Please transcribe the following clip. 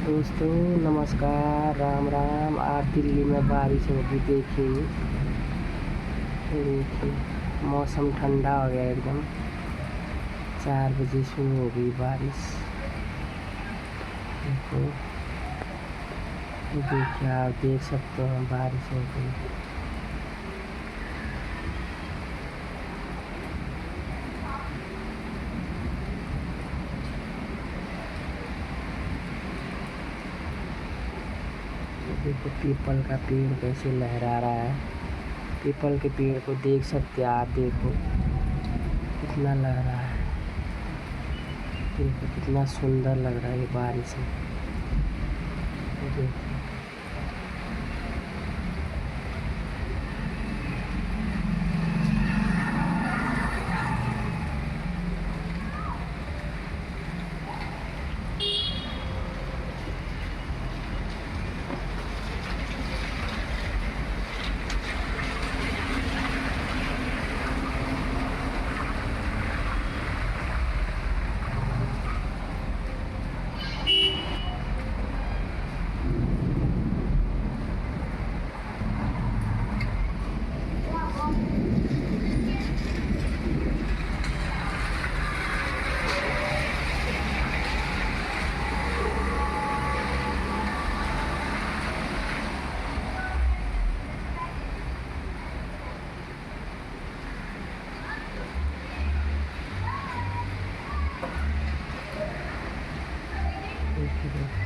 दोस्तों नमस्कार, राम राम। आज दिल्ली में बारिश होगी। देखिए देखिए, मौसम ठंडा हो गया एकदम। 4 बजे शुरू हो गई बारिश। देखो, देखिए, आप देख सकते हैं बारिश हो गई। देखो पीपल का पेड़ कैसे लहरा रहा है। पीपल के पेड़ को देख सकते हैं आप। देखो कितना लहरा है। देखो कितना सुंदर लग रहा है ये बारिश में। देखो देखिए।